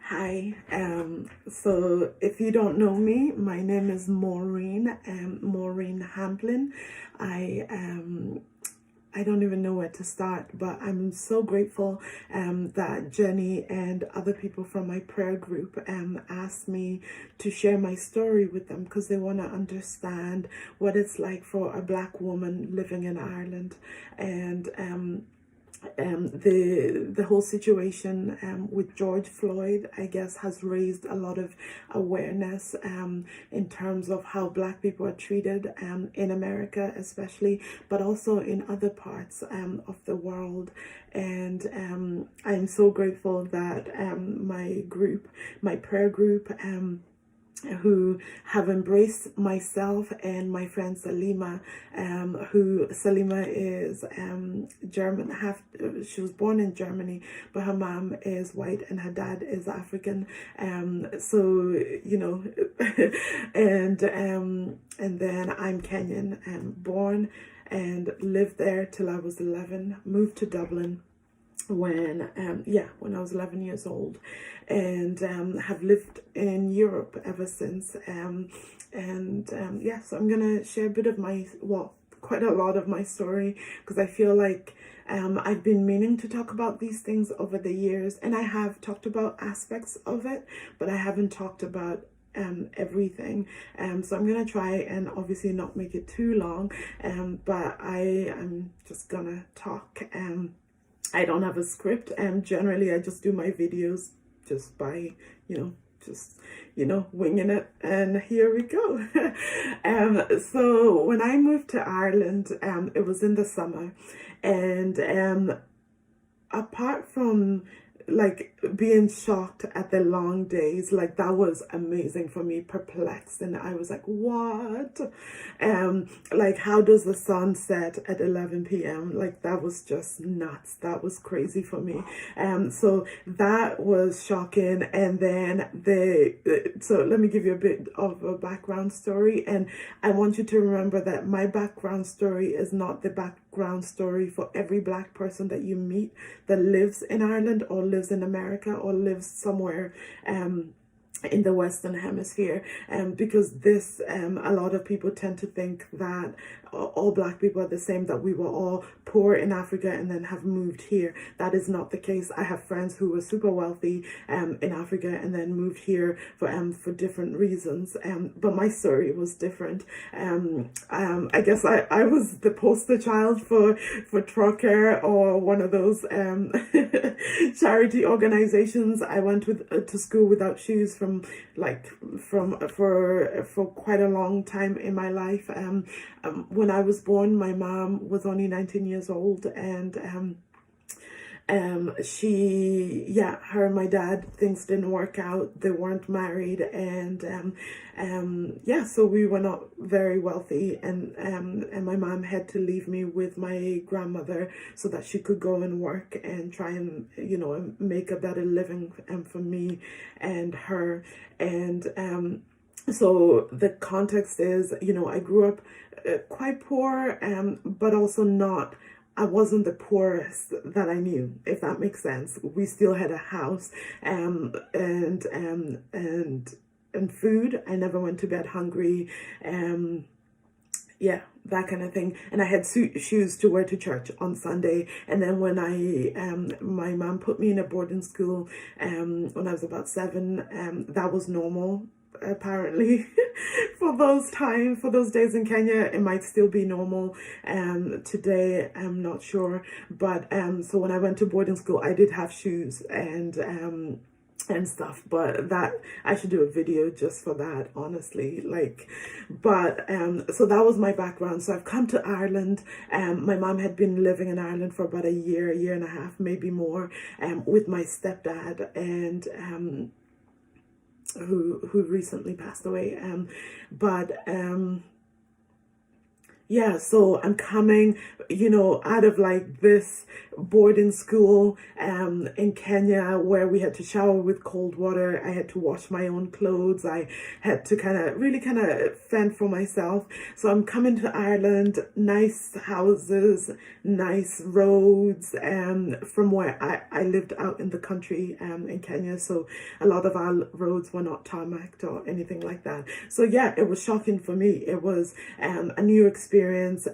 Hi. So if you don't know me, my name is Maureen. Maureen Hamplin. I I don't even know where to start, but I'm so grateful that Jenny and other people from my prayer group asked me to share my story with them because they want to understand what it's like for a Black woman living in Ireland. And the whole situation with George Floyd, I guess, has raised a lot of awareness in terms of how Black people are treated in America, especially, but also in other parts of the world. And I'm so grateful that my prayer group, who have embraced myself and my friend Salima, who Salima is German. She was born in Germany, but her mom is white and her dad is African. So you know, and then I'm Kenyan, born and lived there till I was 11. Moved to Dublin when I was 11 years old, and have lived in Europe ever since. So I'm gonna share a bit of quite a lot of my story, because I feel like I've been meaning to talk about these things over the years, and I have talked about aspects of it, but I haven't talked about everything. So I'm gonna try and obviously not make it too long, but I am just gonna talk. I don't have a script, and generally I just do my videos just by, winging it. And here we go. So when I moved to Ireland, it was in the summer, and apart from like being shocked at the long days, like that was amazing for me, perplexed, and I was like, what? Like, how does the sun set at 11 p.m.? Like, that was just nuts. That was crazy for me. So that was shocking. And then so let me give you a bit of a background story, and I want you to remember that my background story is not the background story for every Black person that you meet that lives in Ireland or lives in America or lives somewhere in the Western Hemisphere, because a lot of people tend to think that all Black people are the same, that we were all poor in Africa and then have moved here. That is not the case. I have friends who were super wealthy in Africa and then moved here for different reasons, but my story was different. I guess I was the poster child for Trucker, or one of those charity organizations. I went to school without shoes for quite a long time in my life. When I was born, my mom was only 19 years old, and her and my dad, things didn't work out. They weren't married, and so we were not very wealthy, and my mom had to leave me with my grandmother so that she could go and work and try and make a better living for me and her. And so the context is, I grew up quite poor, but also not. I wasn't the poorest that I knew, if that makes sense. We still had a house, and food. I never went to bed hungry. That kind of thing. And I had shoes to wear to church on Sunday. And then when my mom put me in a boarding school when I was about 7, that was normal. Apparently, for those days in Kenya, it might still be normal. Today, I'm not sure. But so when I went to boarding school, I did have shoes and stuff, but that I should do a video just for that, honestly. So that was my background. So I've come to Ireland. My mom had been living in Ireland for about a year and a half, maybe more, with my stepdad, and who recently passed away. So I'm coming, out of like this boarding school in Kenya, where we had to shower with cold water. I had to wash my own clothes. I had to really fend for myself. So I'm coming to Ireland, nice houses, nice roads, from where I lived out in the country in Kenya. So a lot of our roads were not tarmacked or anything like that. So yeah, it was shocking for me. It was a new experience.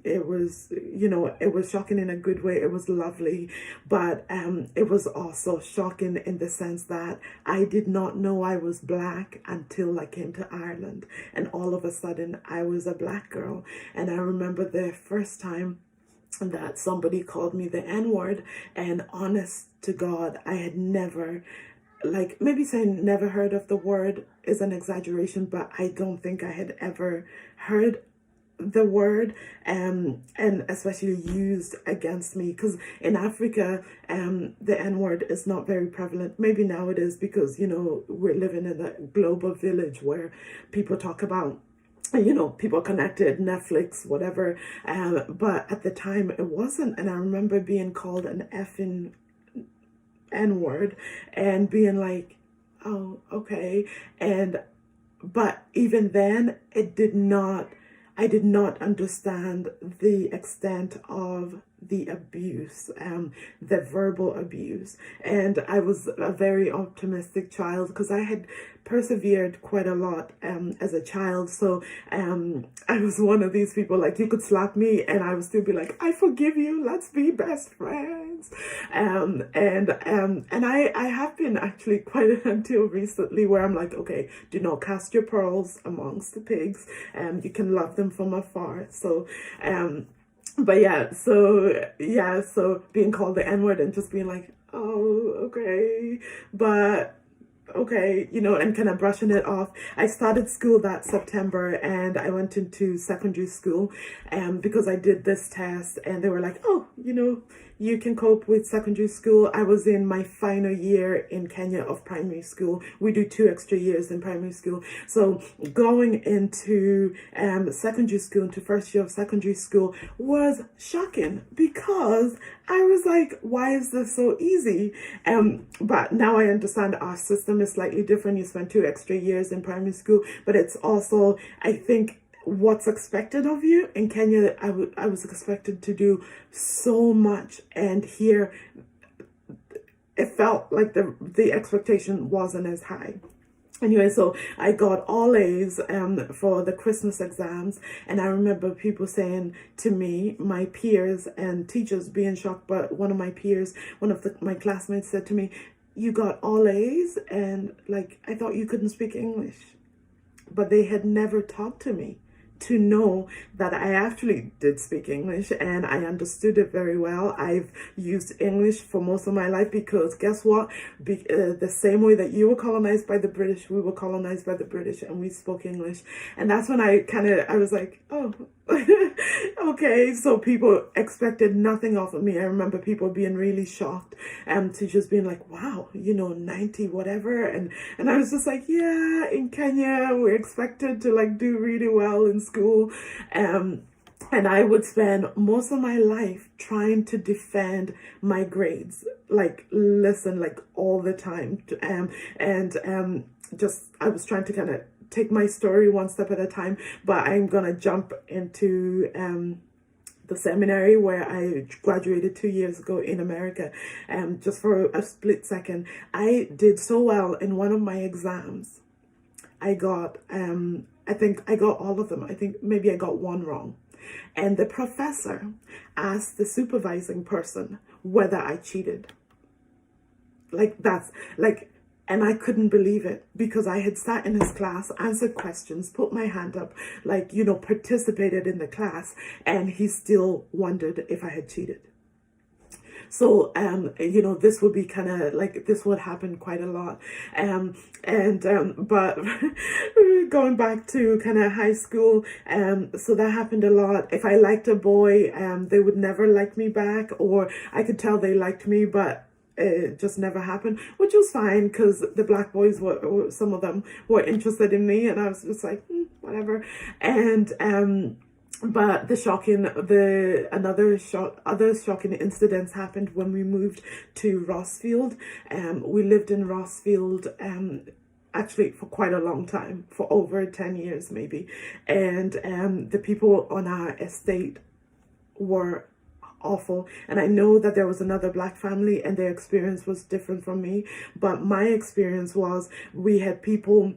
It was, it was shocking in a good way. It was lovely, but it was also shocking in the sense that I did not know I was black until I came to Ireland, and all of a sudden I was a black girl. And I remember the first time that somebody called me the N-word, and honest to God, I had never, like, maybe saying never heard of the word is an exaggeration, but I don't think I had ever heard the word, and especially used against me, because in Africa the N-word is not very prevalent. Maybe now it is, because we're living in a global village where people talk about people connected, Netflix, whatever, but at the time it wasn't. And I remember being called an effing N-word and being like, oh, okay. But even then, I did not understand the extent of the abuse, the verbal abuse. And I was a very optimistic child, because I had persevered quite a lot as a child. So I was one of these people, like, you could slap me and I would still be like, I forgive you, let's be best friends. And I have been actually quite until recently, where I'm like, okay, do not cast your pearls amongst the pigs. You can love them from afar. So but so being called the N-word and just being like, oh, okay, but okay, and kind of brushing it off. I started school that September, and I went into secondary school because I did this test, and they were like, oh, you can cope with secondary school. I was in my final year in Kenya of primary school. We do 2 extra years in primary school. So going into secondary school, into first year of secondary school, was shocking, because I was like, why is this so easy? But now I understand our system is slightly different. You spend 2 extra years in primary school, but it's also, I think, what's expected of you. In Kenya, I was expected to do so much, and here it felt like the expectation wasn't as high. Anyway, so I got all A's for the Christmas exams, and I remember people saying to me, my peers and teachers being shocked, but one of my peers, my classmates said to me, you got all A's, and like, I thought you couldn't speak English. But they had never talked to me to know that I actually did speak English, and I understood it very well. I've used English for most of my life, because guess what? The same way that you were colonized by the British, we were colonized by the British, and we spoke English. And that's when I was like, oh, okay. So people expected nothing off of me. I remember people being really shocked, to just being like, wow, 90 whatever. And I was just like, yeah, in Kenya, we're expected to like do really well in school. And I would spend most of my life trying to defend my grades, like, listen, like, all the time. I was trying to kind of take my story one step at a time, but I'm gonna jump into the seminary where I graduated 2 years ago in America. Just for a split second, I did so well in one of my exams. I got I think I got all of them. I think maybe I got one wrong. And the professor asked the supervising person whether I cheated. And I couldn't believe it, because I had sat in his class, answered questions, put my hand up, participated in the class, and he still wondered if I had cheated. So, this would be kind of like, this would happen quite a lot. But going back to kind of high school, so that happened a lot. If I liked a boy, they would never like me back, or I could tell they liked me, but it just never happened, which was fine, because the black boys some of them were interested in me, and I was just like, whatever. And But other shocking incidents happened when we moved to Rossfield. We lived in Rossfield actually for quite a long time, for over 10 years maybe. And the people on our estate were awful. And I know that there was another black family and their experience was different from me, but my experience was we had people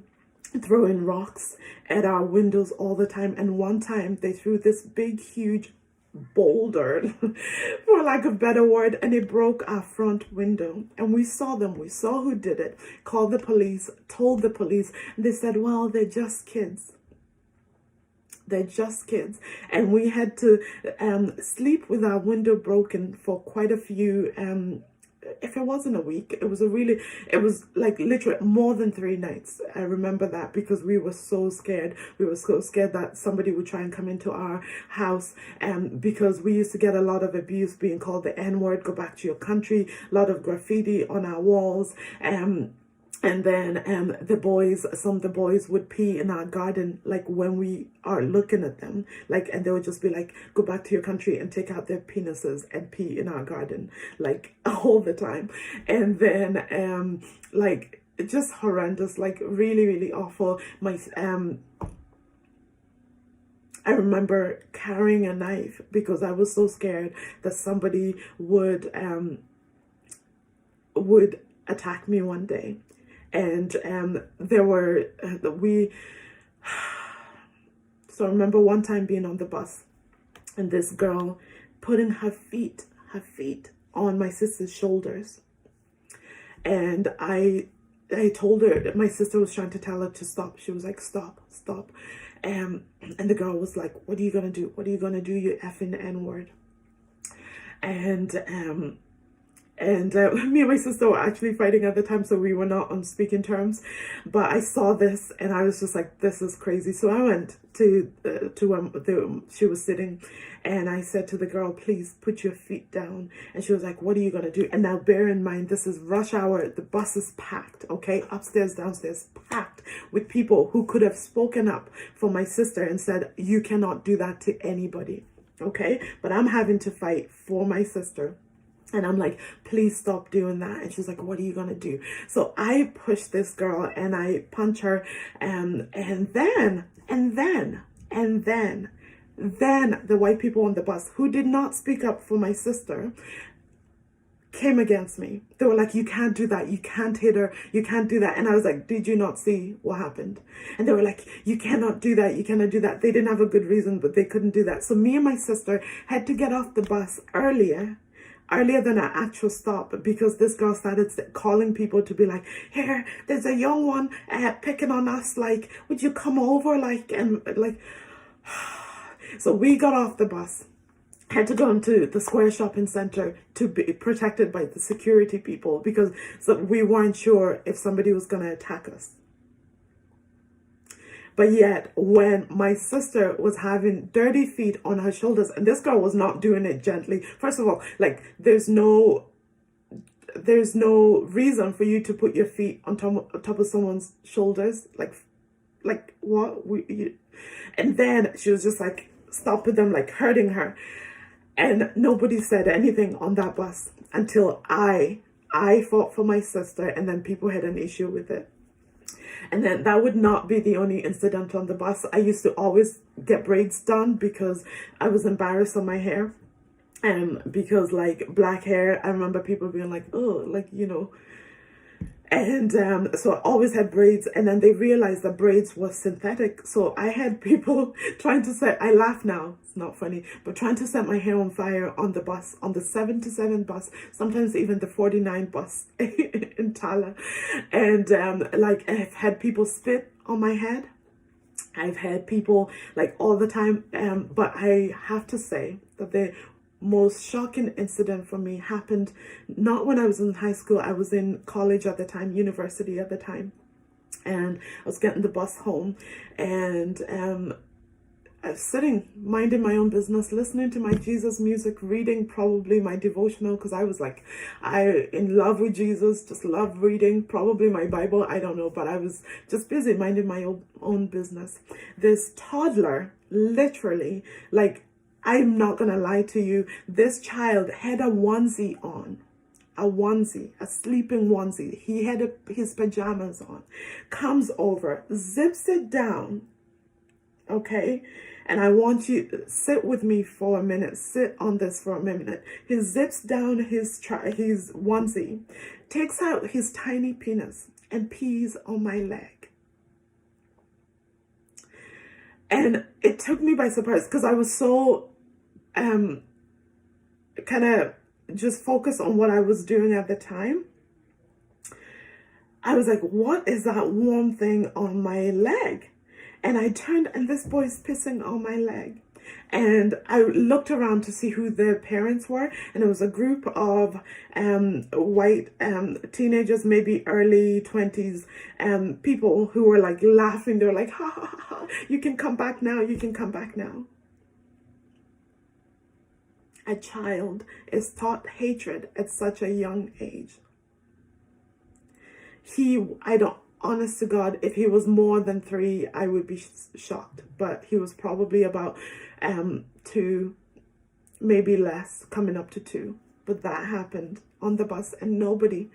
throwing rocks at our windows all the time. And one time they threw this big huge boulder for lack of a better word, and it broke our front window. And we saw who did it, called the police, told the police, and they said, well, they're just kids. They're just kids. And we had to sleep with our window broken for quite a few, if it wasn't a week, it was like literally more than 3 nights. I remember that because we were so scared. We were so scared that somebody would try and come into our house. Because we used to get a lot of abuse, being called the N-word, go back to your country, a lot of graffiti on our walls. And then some of the boys would pee in our garden, like when we are looking at them, like, and they would just be like, go back to your country, and take out their penises and pee in our garden, like all the time. And then like just horrendous, like really, really awful. I remember carrying a knife because I was so scared that somebody would attack me one day. And so I remember one time being on the bus and this girl putting her feet on my sister's shoulders. And I told her, my sister was trying to tell her to stop. She was like, stop. And the girl was like, what are you going to do? What are you going to do, you effing N-word? And me and my sister were actually fighting at the time, so we were not on speaking terms. But I saw this and I was just like, this is crazy. So I went to she was sitting, and I said to the girl, please put your feet down. And she was like, what are you going to do? And now bear in mind, this is rush hour. The bus is packed, okay? Upstairs, downstairs, packed with people who could have spoken up for my sister and said, you cannot do that to anybody, okay? But I'm having to fight for my sister. And I'm like, please stop doing that. And she's like, what are you going to do? So I push this girl and I punch her. And then the white people on the bus who did not speak up for my sister came against me. They were like, you can't do that. You can't hit her. You can't do that. And I was like, did you not see what happened? And they were like, you cannot do that. You cannot do that. They didn't have a good reason, but they couldn't do that. So me and my sister had to get off the bus earlier than our actual stop, because this girl started calling people to be like, here, there's a young one picking on us, like, would you come over, like, and like. So we got off the bus, had to go into the Square Shopping Center to be protected by the security people, because we weren't sure if somebody was going to attack us. But yet, when my sister was having dirty feet on her shoulders, and this girl was not doing it gently. First of all, like, there's no reason for you to put your feet on top of someone's shoulders. Like what? And then she was just like, stop with them, like hurting her. And nobody said anything on that bus until I fought for my sister, and then people had an issue with it. And then that would not be the only incident on the bus. I used to always get braids done because I was embarrassed on my hair. Because like black hair, I remember people being like, oh, like, you know. And so I always had braids, and then they realized that braids was synthetic. So I had people trying to set, I laugh now, it's not funny, but trying to set my hair on fire on the bus, on the 7-7 bus, sometimes even the 49 bus in Tala. And like, I've had people spit on my head. I've had people like all the time. But I have to say that the most shocking incident for me happened not when I was in high school. I was in college at the time, university at the time, and I was getting the bus home, and I was sitting minding my own business, listening to my Jesus music, reading probably my devotional, because I was like, I in love with Jesus, just love reading, probably my Bible, I don't know, but I was just busy minding my own business. This toddler Literally, like, I'm not gonna lie to you, this child had a onesie on, a onesie, a sleeping onesie. He had his pajamas on, comes over, zips it down, okay? And I want you to sit with me for a minute, sit on this for a minute. He zips down his onesie, takes out his tiny penis and pees on my leg. And it took me by surprise because I was so kind of just focused on what I was doing at the time. I was like, what is that warm thing on my leg? And I turned, and this boy's pissing on my leg. And I looked around to see who the parents were, and it was a group of white teenagers, maybe early 20s, people who were like laughing. They were like, ha ha ha, you can come back now, you can come back now. A child is taught hatred at such a young age. Honest to God, if he was more than 3, I would be shocked. But he was probably about 2, maybe less, coming up to 2. But that happened on the bus, and nobody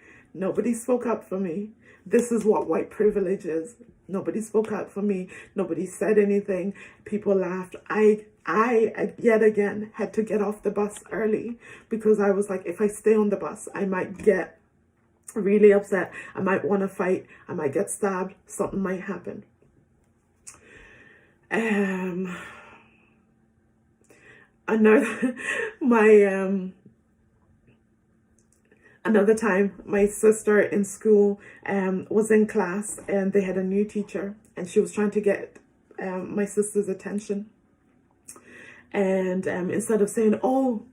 spoke up for me. This is what white privilege is. Nobody spoke up for me. Nobody said anything. People laughed. I yet again had to get off the bus early because I was like, if I stay on the bus, I might get really upset. I might want to fight. I might get stabbed. Something might happen. Another time, my sister in school was in class, and they had a new teacher, and she was trying to get my sister's attention. And instead of saying, oh,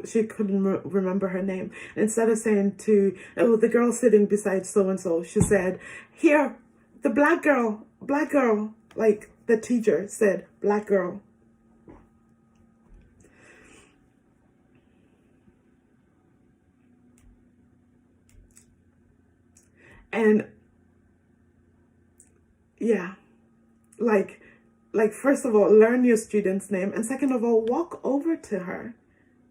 she couldn't remember her name. Instead of saying to, oh, the girl sitting beside so-and-so, she said, here, the black girl. Like the teacher said, black girl. And yeah, like first of all, learn your student's name, and second of all, walk over to her.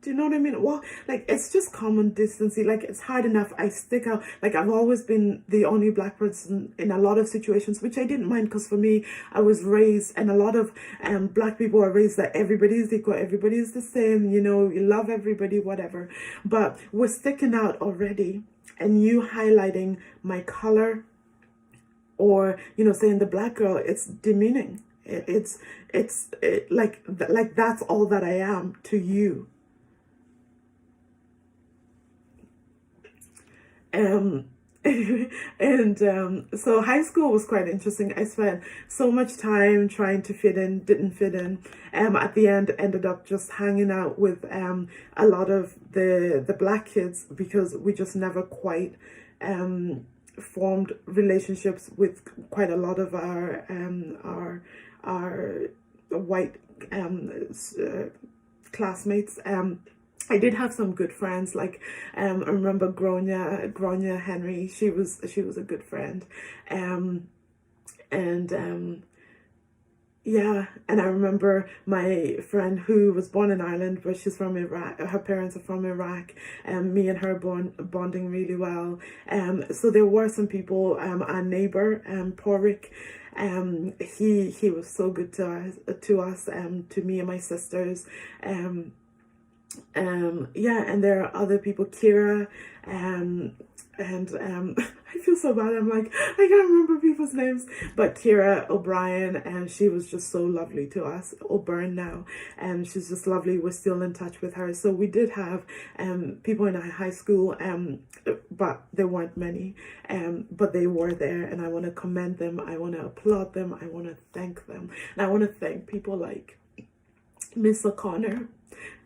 Do you know what I mean? Well, like, it's just common decency. Like, it's hard enough. I stick out. Like, I've always been the only black person in a lot of situations, which I didn't mind, because for me, I was raised, and a lot of black people are raised that everybody is equal, everybody is the same, you love everybody, whatever. But we're sticking out already, and you highlighting my color, or saying the black girl, it's demeaning. It's like that's all that I am to you. So high school was quite interesting. I spent so much time trying to fit in, didn't fit in. At the end, ended up just hanging out with a lot of the black kids, because we just never quite formed relationships with quite a lot of our white classmates. I did have some good friends, like I remember Gronya Henry. She was a good friend, yeah. And I remember my friend who was born in Ireland, but she's from Iraq. Her parents are from Iraq, and me and her bonding really well. So there were some people. Our neighbor, Porrick, he was so good to us, to me and my sisters. Yeah, and there are other people, Kira, and I feel so bad. I'm like, I can't remember people's names, but Kira O'Brien, and she was just so lovely to us. O'Byrne now, and she's just lovely. We're still in touch with her. So we did have people in our high school, but there weren't many, but they were there, and I want to commend them. I want to applaud them. I want to thank them, and I want to thank people like Miss O'Connor,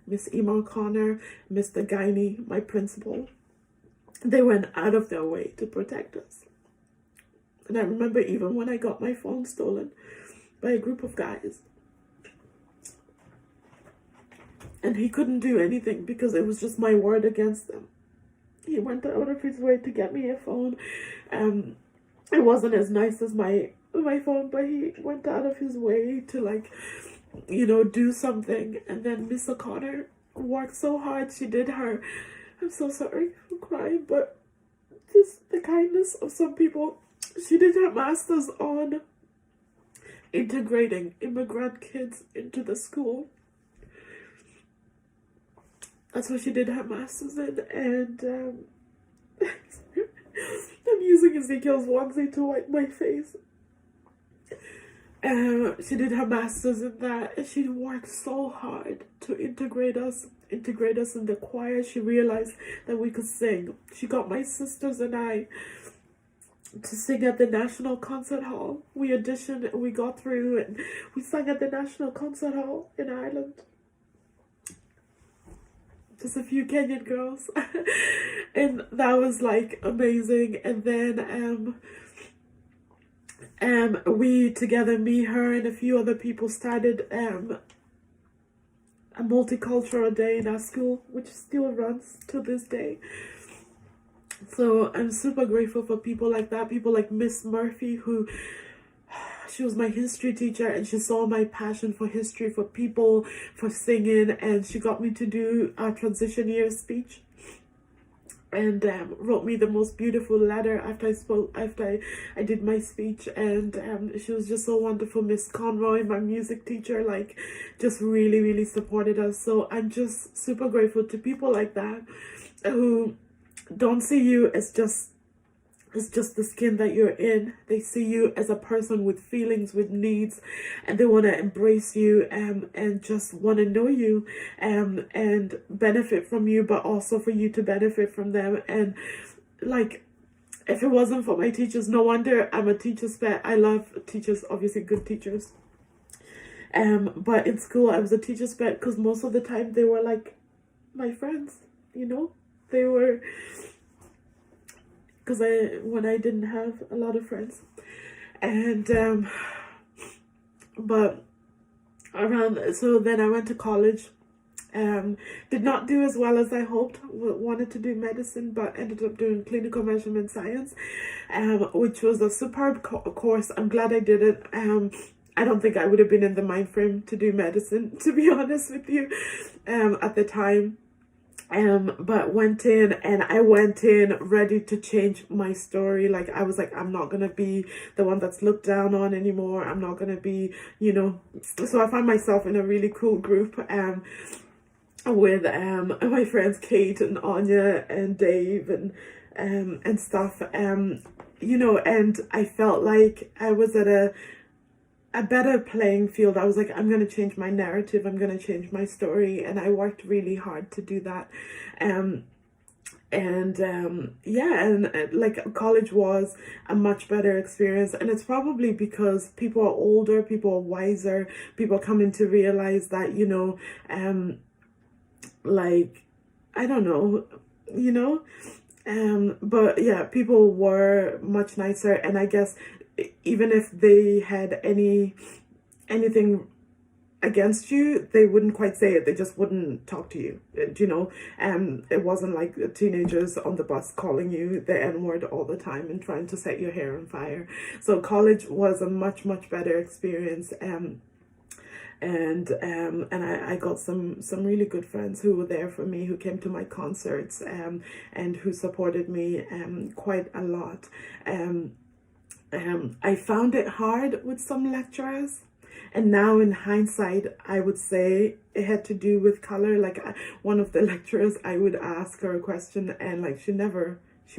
Miss Emma O'Connor, Mr. Guiney, my principal. They went out of their way to protect us. And I remember even when I got my phone stolen by a group of guys, and he couldn't do anything because it was just my word against them. He went out of his way to get me a phone. It wasn't as nice as my phone, but he went out of his way to do something. And then Miss O'Connor worked so hard. She did her, I'm so sorry for crying, but just the kindness of some people. She did her master's on integrating immigrant kids into the school. That's what she did her master's in. And I'm using Ezekiel's onesie to wipe my face. She did her master's in that, and she worked so hard to integrate us in the choir. She realized that we could sing. She got my sisters and I to sing at the National Concert Hall. We auditioned and we got through, and we sang at the National Concert Hall in Ireland. Just a few Kenyan girls. And that was like amazing. And then we together, me, her, and a few other people, started a multicultural day in our school, which still runs to this day. So I'm super grateful for people like that, people like Miss Murphy, who, she was my history teacher, and she saw my passion for history, for people, for singing, and she got me to do our transition year speech, and wrote me the most beautiful letter after I did my speech. And she was just so wonderful. Miss Conroy, my music teacher, like, just really, really supported us. So I'm just super grateful to people like that, who don't see you as just the skin that you're in. They see you as a person with feelings, with needs, and they want to embrace you, and just want to know you, and benefit from you, but also for you to benefit from them. And like, if it wasn't for my teachers, no wonder I'm a teacher's pet. I love teachers, obviously good teachers. But in school I was a teacher's pet because most of the time they were like my friends, they were, because when I didn't have a lot of friends. And but so then I went to college. Did not do as well as I hoped. Wanted to do medicine, but ended up doing clinical measurement science, which was a superb course. I'm glad I did it. I don't think I would have been in the mind frame to do medicine, to be honest with you, at the time. But went in, and I went in ready to change my story. Like, I was like, I'm not gonna be the one that's looked down on anymore. I'm not gonna be, so I found myself in a really cool group, with my friends Kate and Anya and Dave and stuff, and I felt like I was at a better playing field. I was like, I'm going to change my narrative. I'm going to change my story. And I worked really hard to do that. Like, college was a much better experience. And it's probably because people are older, people are wiser, people are coming to realize that, like, I don't know, but yeah, people were much nicer. And I guess even if they had anything against you, they wouldn't quite say it. They just wouldn't talk to you, it wasn't like teenagers on the bus calling you the N-word all the time and trying to set your hair on fire. So college was a much, much better experience. And I got some really good friends who were there for me, who came to my concerts, and who supported me quite a lot. I found it hard with some lecturers, and now in hindsight, I would say it had to do with color. Like, one of the lecturers, I would ask her a question, and like, she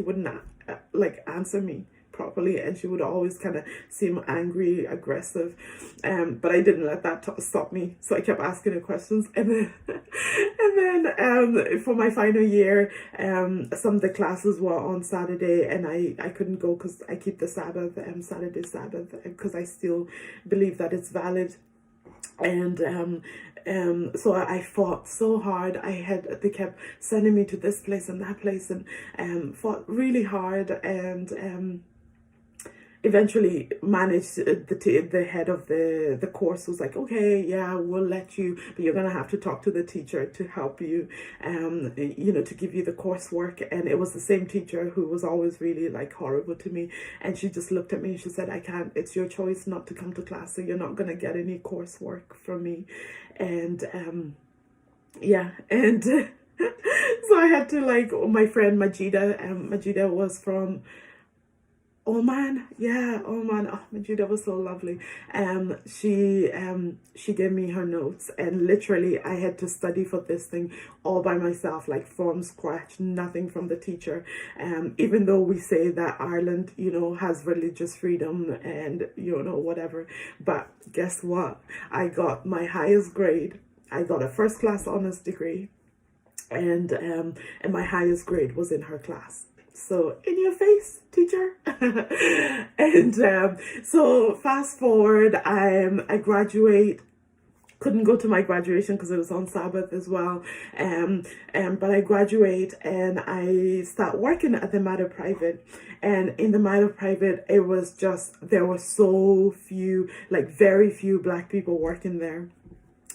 wouldn't answer me properly, and she would always kind of seem angry, aggressive, but I didn't let that stop me, so I kept asking her questions. And then for my final year, some of the classes were on Saturday, and I couldn't go because I keep the Sabbath, Saturday Sabbath, because I still believe that it's valid. And so I fought so hard. They kept sending me to this place and that place, and fought really hard. And eventually managed, the head of the course was like, okay, yeah, we'll let you, but you're gonna have to talk to the teacher to help you, to give you the coursework. And it was the same teacher who was always really like horrible to me, and she just looked at me and she said, I can't, it's your choice not to come to class, so you're not gonna get any coursework from me. And yeah, and so I had to, like, my friend Majida, Majida was from Oman. Yeah, Oman. Oh, Majida was so lovely. She gave me her notes, and literally I had to study for this thing all by myself, like from scratch, nothing from the teacher. Even though we say that Ireland, has religious freedom and, whatever, but guess what? I got my highest grade. I got a first class honors degree, and my highest grade was in her class. So, in your face, teacher. And so fast forward, I graduate. Couldn't go to my graduation because it was on Sabbath as well. But I graduate and I start working at the Mater Private. And in the Mater Private, it was just, there were so few, like very few Black people working there.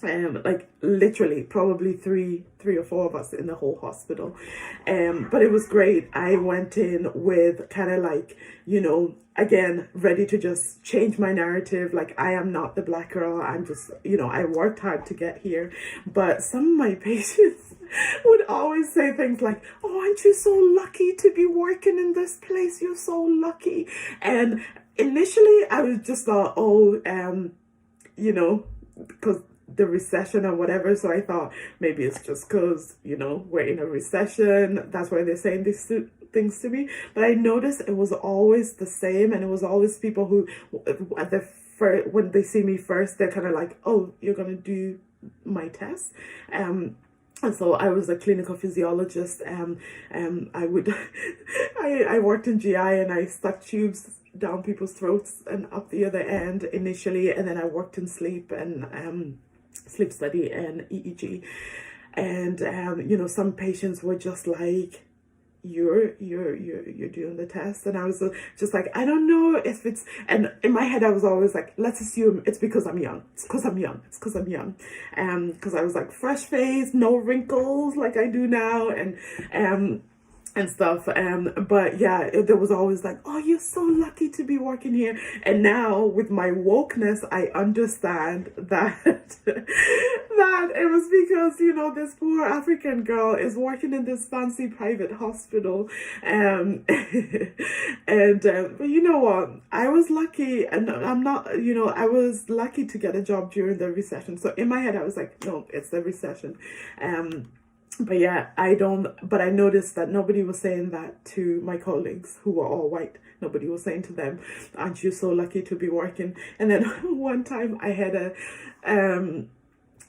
Like literally probably three or four of us in the whole hospital. But it was great. I went in with kind of like, again, ready to just change my narrative. Like, I am not the Black girl. I'm just, I worked hard to get here. But some of my patients would always say things like, oh, aren't you so lucky to be working in this place? You're so lucky. And initially I was just thought, because the recession or whatever. So I thought maybe it's just because, we're in a recession. That's why they're saying these things to me. But I noticed it was always the same. And it was always people who, when they see me first, they're kind of like, oh, you're going to do my test. And so I was a clinical physiologist. I would, I worked in GI and I stuck tubes down people's throats and up the other end initially. And then I worked in sleep and, sleep study and EEG. And, some patients were just like, you're doing the test. And I was just like, I don't know if it's, and in my head I was always like, let's assume it's because I'm young. It's because I'm young. It's because I'm young. Because I was like fresh face, no wrinkles like I do now, and stuff. But yeah, there was always like, oh, you're so lucky to be working here. And now with my wokeness, I understand that that it was because, this poor African girl is working in this fancy private hospital. But you know what? I was lucky, and I'm not, I was lucky to get a job during the recession. So in my head, I was like, no, it's the recession. But yeah, but I noticed that nobody was saying that to my colleagues who were all white. Nobody was saying to them, aren't you so lucky to be working? And then one time I had a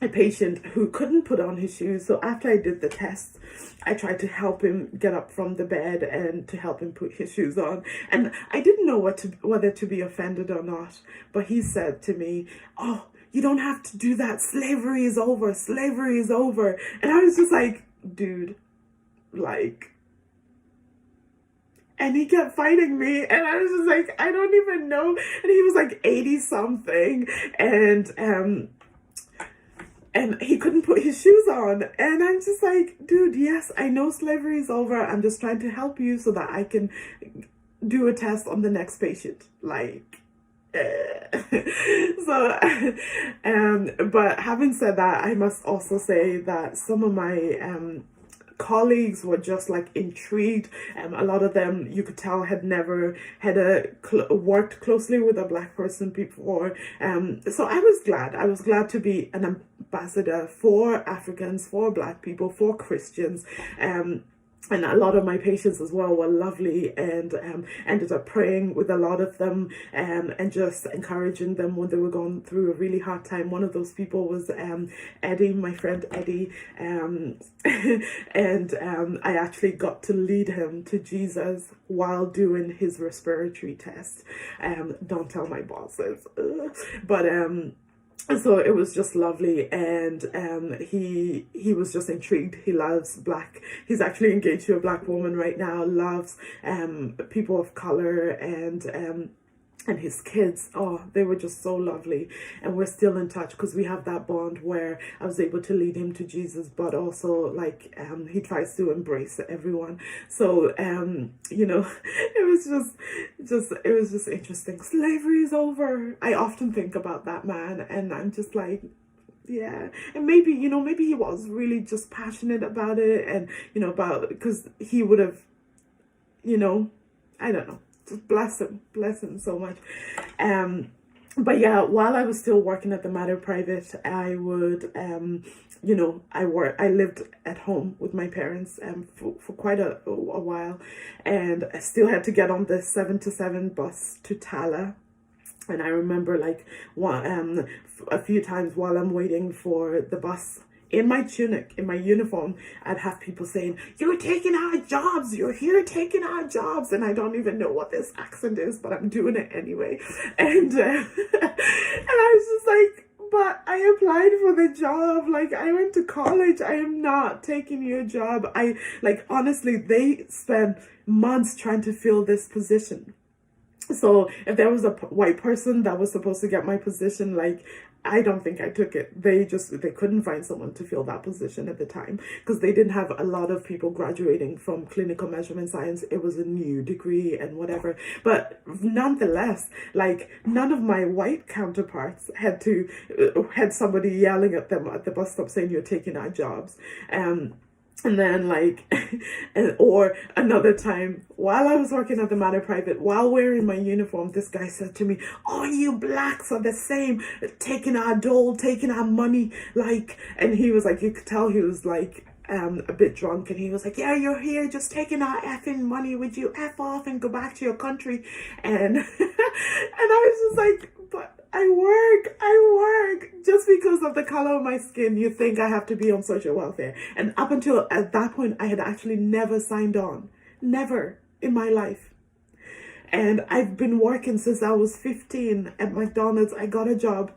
patient who couldn't put on his shoes. So after I did the test, I tried to help him get up from the bed and to help him put his shoes on. And I didn't know whether to be offended or not. But he said to me, oh, you don't have to do that. Slavery is over. Slavery is over. And I was just like, dude, like, and he kept fighting me. And I was just like, I don't even know. And he was like 80 something. And he couldn't put his shoes on. And I'm just like, dude, yes, I know slavery is over. I'm just trying to help you so that I can do a test on the next patient. Like, so but having said that, I must also say that some of my colleagues were just like intrigued. A lot of them, you could tell, had never worked closely with a Black person before. So I was glad to be an ambassador for Africans, for Black people, for Christians. And a lot of my patients as well were lovely, and ended up praying with a lot of them, and just encouraging them when they were going through a really hard time. One of those people was Eddie, my friend Eddie, and I actually got to lead him to Jesus while doing his respiratory test. Don't tell my bosses, but so it was just lovely. And he was just intrigued. He loves Black. He's actually engaged to a Black woman right now. Loves people of color, and and his kids, oh, they were just so lovely. And we're still in touch because we have that bond where I was able to lead him to Jesus, but also like he tries to embrace everyone. So you know, it was just interesting. Slavery is over. I often think about that man, and I'm just like, yeah. And maybe, you know, maybe he was really just passionate about it, and you know, about, because he would have, you know, I don't know, just bless him so much. But yeah, while I was still working at the Mater Private, I would you know, I lived at home with my parents for quite a while, and I still had to get on the 7 to 7 bus to Tala. And I remember like a few times while I'm waiting for the bus, in my tunic, in my uniform, I'd have people saying, "You're taking our jobs, you're here taking our jobs." And I don't even know what this accent is, but I'm doing it anyway. And, and I was just like, but I applied for the job. Like, I went to college. I am not taking your job. Like, honestly, they spent months trying to fill this position. So if there was a white person that was supposed to get my position, like, I don't think I took it. They couldn't find someone to fill that position at the time because they didn't have a lot of people graduating from clinical measurement science. It was a new degree and whatever. But nonetheless, like, none of my white counterparts had somebody yelling at them at the bus stop saying, "You're taking our jobs." And then, like, or another time, while I was working at the Mater Private, while wearing my uniform, this guy said to me, "All you blacks are the same, taking our dole, taking our money." Like, and he was like, you could tell he was like, a bit drunk, and he was like, "Yeah, you're here just taking our effing money. Would you F off and go back to your country?" And, and I was just like, but I work. Just because of the color of my skin, you think I have to be on social welfare. And up until at that point, I had actually never signed on. Never in my life. And I've been working since I was 15 at McDonald's. I got a job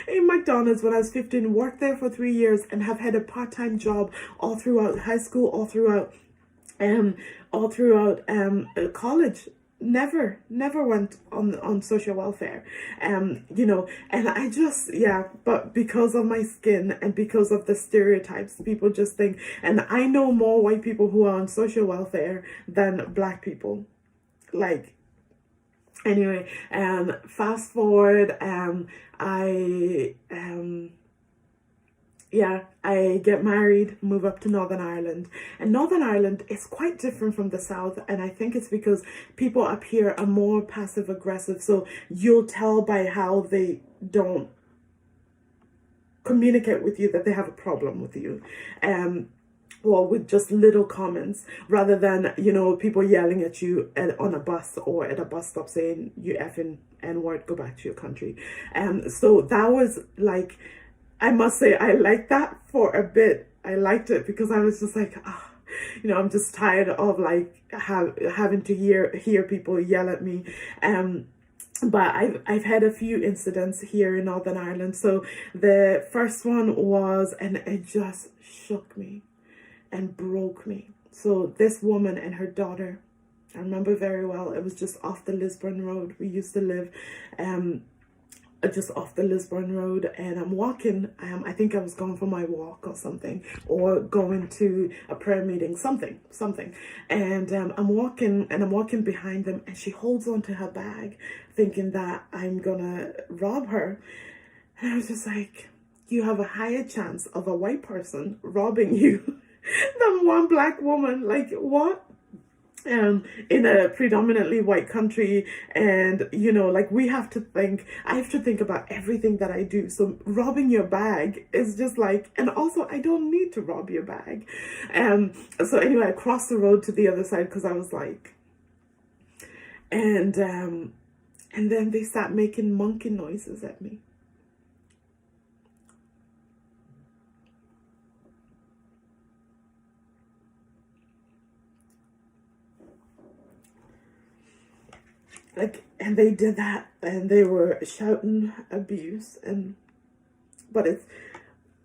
in McDonald's when I was 15, worked there for 3 years, and have had a part-time job all throughout high school, all throughout college. Never went on social welfare. You know, and I just, yeah, but because of my skin and because of the stereotypes, people just think, and I know more white people who are on social welfare than black people. Like, anyway, fast forward, I get married, move up to Northern Ireland. And Northern Ireland is quite different from the South. And I think it's because people up here are more passive aggressive. So you'll tell by how they don't communicate with you that they have a problem with you. Or with just little comments, rather than, you know, people yelling at you on a bus or at a bus stop saying, "You effing N-word, go back to your country." So that was like, I must say, I liked that for a bit. I liked it because I was just like, you know, I'm just tired of like having to hear people yell at me. But I've had a few incidents here in Northern Ireland. So the first one was, and it just shook me and broke me. So this woman and her daughter, I remember very well. It was just off the Lisburn Road. We used to live just off the Lisburn Road, and I'm walking. I think I was going for my walk or something, or going to a prayer meeting, something. And I'm walking behind them, and she holds onto her bag, thinking that I'm gonna rob her. And I was just like, you have a higher chance of a white person robbing you than one black woman. Like, what? In a predominantly white country, and you know, like, I have to think about everything that I do. So robbing your bag is just like, and also I don't need to rob your bag. So anyway, I crossed the road to the other side because I was like, and then they start making monkey noises at me. Like, and they did that, and they were shouting abuse,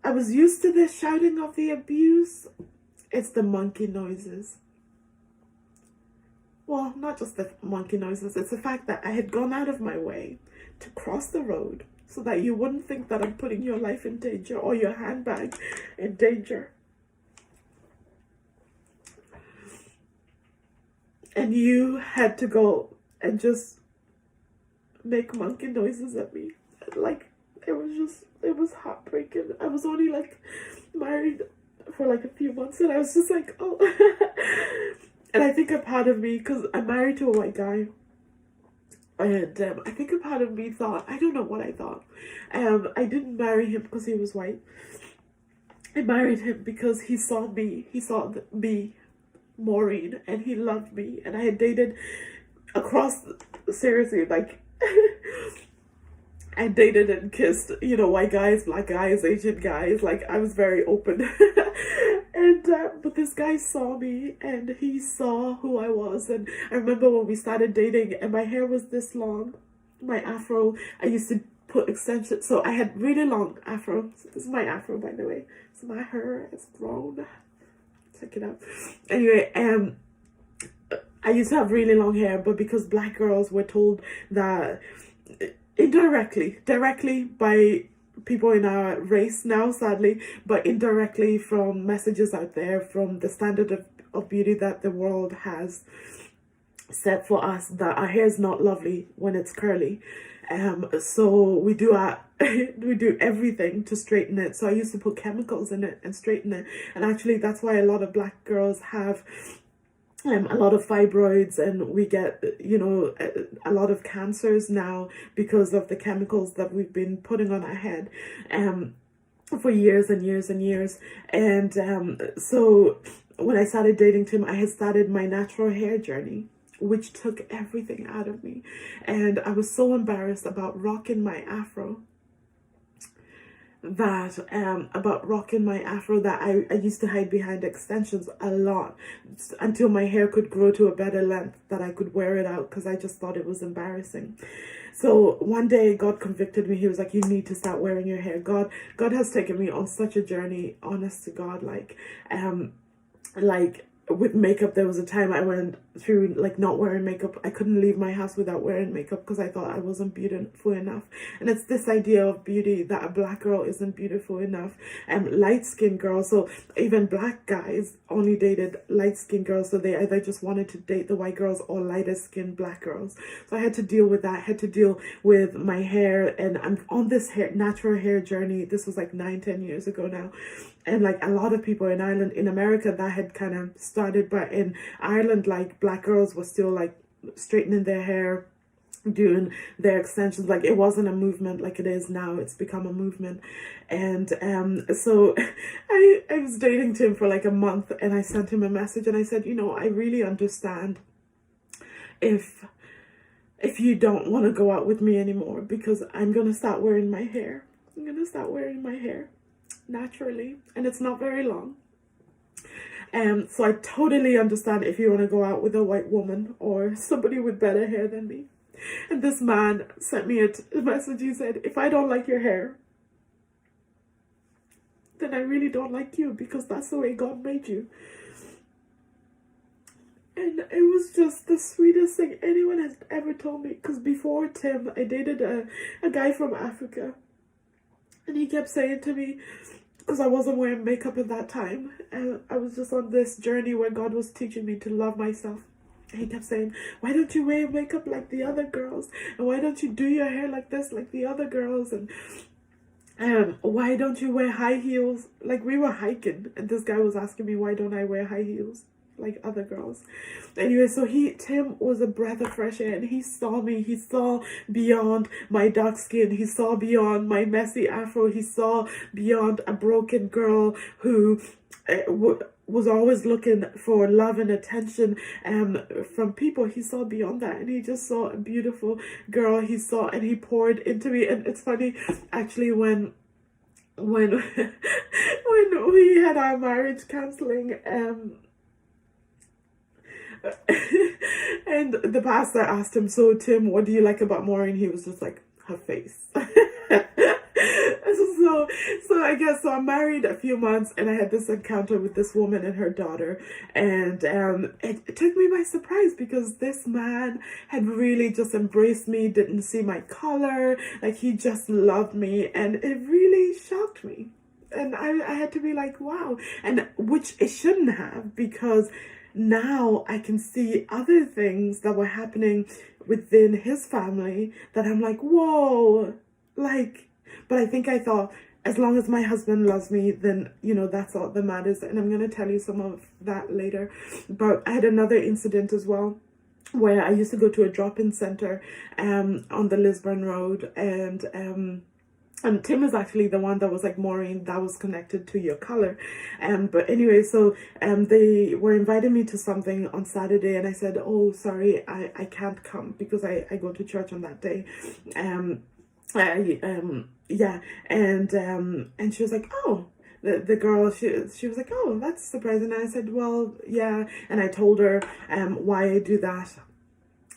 I was used to the shouting of the abuse. It's the monkey noises. well, not just the monkey noises, it's the fact that I had gone out of my way to cross the road so that you wouldn't think that I'm putting your life in danger or your handbag in danger. And you had to go and just make monkey noises at me. Like, it was heartbreaking. I was only like married for like a few months and I was just like, oh. And I think a part of me, because I'm married to a white guy, and I think a part of me thought, I don't know what I thought. I didn't marry him because he was white. I married him because he saw me, Maureen, and he loved me. And I had dated across, seriously, like, I dated and kissed, you know, white guys, black guys, Asian guys. Like, I was very open. And, but this guy saw me and he saw who I was. And I remember when we started dating and my hair was this long, my afro, I used to put extensions. So I had really long afro. So this is my afro, by the way. So my hair is grown. Check it out. Anyway, I used to have really long hair, but because black girls were told that directly by people in our race now, sadly, but indirectly from messages out there, from the standard of beauty that the world has set for us, that our hair is not lovely when it's curly. So we do we do everything to straighten it. So I used to put chemicals in it and straighten it. And actually that's why a lot of black girls have a lot of fibroids, and we get, you know, a lot of cancers now because of the chemicals that we've been putting on our head for years and years and years. And so when I started dating Tim, I had started my natural hair journey, which took everything out of me. And I was so embarrassed about rocking my afro that I used to hide behind extensions a lot until my hair could grow to a better length that I could wear it out, because I just thought it was embarrassing. So one day God convicted me. He was like, you need to start wearing your hair. God has taken me on such a journey, honest to God. Like with makeup, there was a time I went through like not wearing makeup. I couldn't leave my house without wearing makeup because I thought I wasn't beautiful enough. And it's this idea of beauty that a black girl isn't beautiful enough. Light-skinned girls, so even black guys only dated light-skinned girls, so they either just wanted to date the white girls or lighter-skinned black girls. So I had to deal with that. I had to deal with my hair, and I'm on this natural hair journey. This was like 9-10 years ago now. And like a lot of people in Ireland, in America, that had kind of started, but in Ireland, like black girls were still like straightening their hair, doing their extensions. Like it wasn't a movement like it is now. It's become a movement. And so I was dating Tim for like a month, and I sent him a message and I said, you know, I really understand if you don't want to go out with me anymore, because I'm gonna start wearing my hair. I'm gonna start wearing my hair naturally, and it's not very long. So I totally understand if you want to go out with a white woman or somebody with better hair than me. And this man sent me a message. He said, if I don't like your hair, then I really don't like you, because that's the way God made you. And it was just the sweetest thing anyone has ever told me, because before Tim, I dated a guy from Africa. And he kept saying to me, because I wasn't wearing makeup at that time, and I was just on this journey where God was teaching me to love myself. And he kept saying, why don't you wear makeup like the other girls? And why don't you do your hair like this, like the other girls? And why don't you wear high heels? Like we were hiking, and this guy was asking me, why don't I wear high heels like other girls? Anyway, so Tim was a breath of fresh air, and he saw me. He saw beyond my dark skin. He saw beyond my messy afro. He saw beyond a broken girl who was always looking for love and attention from people. He saw beyond that, and he just saw a beautiful girl. He saw, and he poured into me. And it's funny, actually, when when we had our marriage counseling, and the pastor asked him, so Tim, what do you like about Maureen? He was just like, her face. So, so I guess so. I'm married a few months, and I had this encounter with this woman and her daughter, and it took me by surprise because this man had really just embraced me, didn't see my color, like he just loved me, and it really shocked me. And I had to be like, wow, and which it shouldn't have, because now I can see other things that were happening within his family that I'm like, whoa, like. But I think I thought, as long as my husband loves me, then, you know, that's all that matters. And I'm going to tell you some of that later. But I had another incident as well, where I used to go to a drop-in center on the Lisburn Road. And Tim is actually the one that was like, Maureen, that was connected to your color. But anyway, so they were inviting me to something on Saturday, and I said, oh, sorry, I can't come because I go to church on that day. Yeah, and she was like, oh, the girl, she was like, oh, that's surprising. And I said, well, yeah, and I told her why I do that,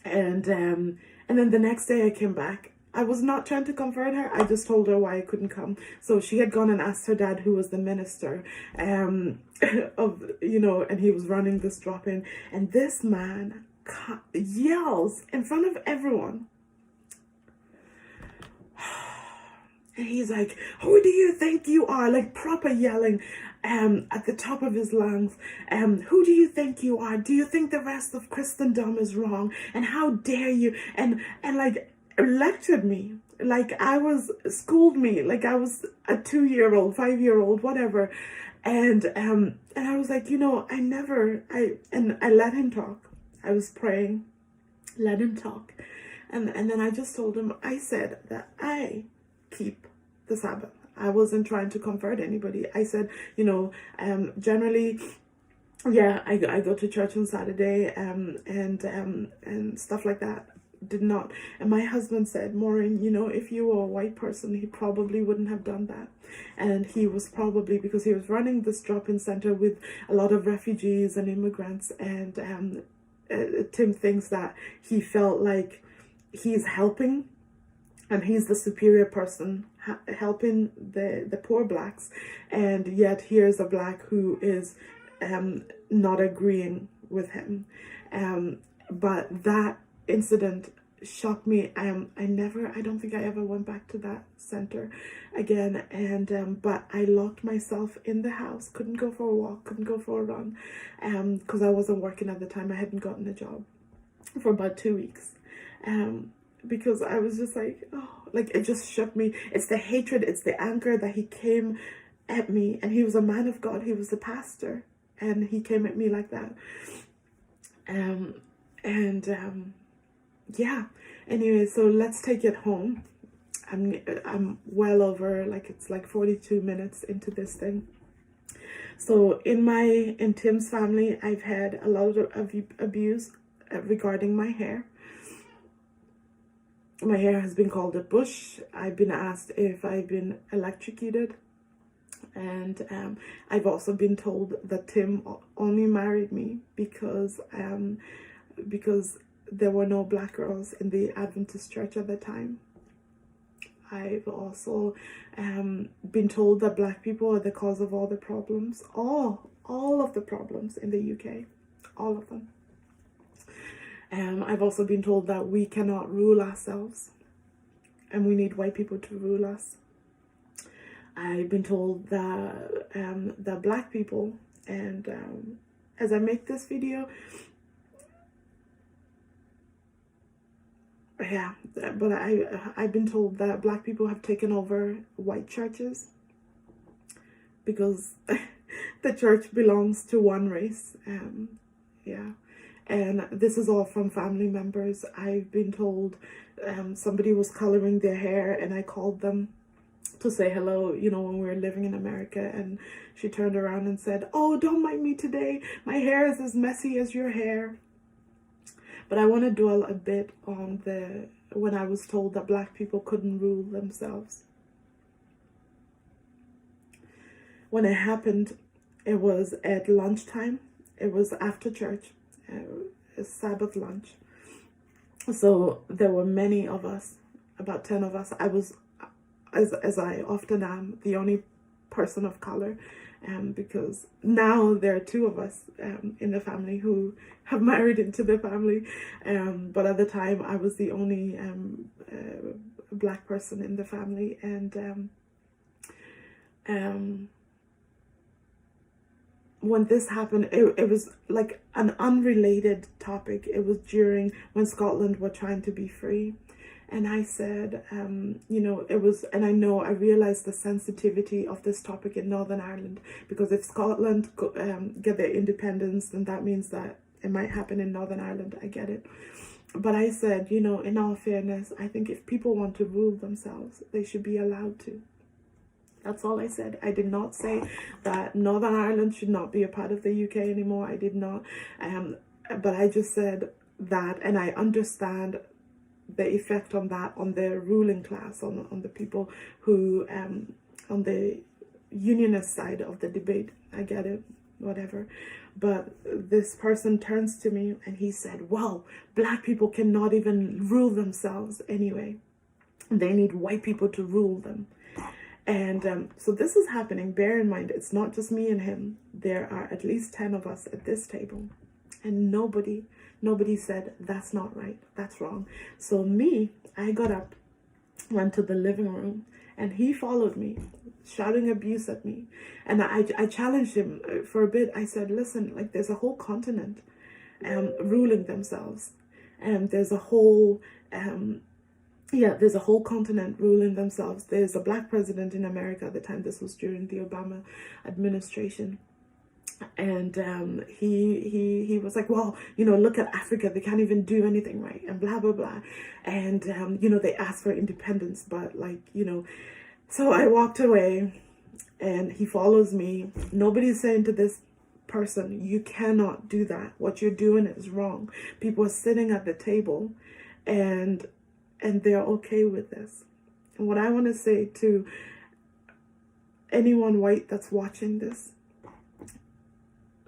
and then the next day I came back. I was not trying to comfort her. I just told her why I couldn't come. So she had gone and asked her dad, who was the minister, of, you know, and he was running this drop-in, and this man yells in front of everyone. And he's like, who do you think you are? Like proper yelling at the top of his lungs. Who do you think you are? Do you think the rest of Christendom is wrong? And how dare you? And like lectured me. Like I was, schooled me. Like I was a 2-year-old, 5-year-old, whatever. And I was like, you know, I let him talk. I was praying, let him talk. And then I just told him, I said that I keep the Sabbath. I wasn't trying to convert anybody. I said, you know, generally, yeah, I go to church on Saturday, and stuff like that. Did not. And my husband said, Maureen, you know, if you were a white person, he probably wouldn't have done that. And he was probably, because he was running this drop-in center with a lot of refugees and immigrants, and Tim thinks that he felt like he's helping, and he's the superior person helping the poor blacks, and yet here's a black who is not agreeing with him. But that incident shocked me. I don't think I ever went back to that center again. And but I locked myself in the house, couldn't go for a walk, couldn't go for a run, because I wasn't working at the time. I hadn't gotten a job for about 2 weeks, because I was just like, oh, like it just shook me. It's the hatred, it's the anger that he came at me, and he was a man of God, he was a pastor, and he came at me like that. Yeah, anyway, so let's take it home. I'm well over, like it's like 42 minutes into this thing. So in Tim's family, I've had a lot of abuse regarding my hair. My hair has been called a bush. I've been asked if I've been electrocuted. And I've also been told that Tim only married me because there were no black girls in the Adventist church at the time. I've also been told that black people are the cause of all the problems, all of the problems in the UK, all of them. I've also been told that we cannot rule ourselves, and we need white people to rule us. I've been told that black people, and as I make this video, yeah, but I've been told that black people have taken over white churches because the church belongs to one race. Yeah, and this is all from family members. I've been told somebody was coloring their hair, and I called them to say hello, you know, when we were living in America, and she turned around and said, oh, don't mind me today, my hair is as messy as your hair. But I want to dwell a bit on when I was told that black people couldn't rule themselves. When it happened, it was at lunchtime. It was after church, a Sabbath lunch. So there were many of us, about 10 of us. I was as I often am, the only person of color, because now there are two of us in the family who have married into the family, but at the time I was the only black person in the family. And when this happened, it was like an unrelated topic. It was during when Scotland were trying to be free. And I said, it was, and I realized the sensitivity of this topic in Northern Ireland, because if Scotland get their independence, then that means that it might happen in Northern Ireland. I get it. But I said, in all fairness, I think if people want to rule themselves, they should be allowed to. That's all I said. I did not say that Northern Ireland should not be a part of the UK anymore. I did not. But I just said that, and I understand the effect on that, on the ruling class, on the people who, on the unionist side of the debate. I get it, whatever. But this person turns to me and he said, well, black people cannot even rule themselves anyway. They need white people to rule them. And so this is happening. Bear in mind, it's not just me and him. There are at least 10 of us at this table. And nobody said, that's not right, that's wrong. So I got up, went to the living room, and he followed me, shouting abuse at me. And I challenged him for a bit. I said, listen, like, there's a whole continent ruling themselves. And there's a whole continent ruling themselves. There's a black president in America at the time. This was during the Obama administration. And he was like, well, look at Africa, they can't even do anything right, and blah blah blah. And they asked for independence, but so I walked away, and he follows me. Nobody's saying to this person, you cannot do that, what you're doing is wrong. People are sitting at the table and they're okay with this. And what I want to say to anyone white that's watching this,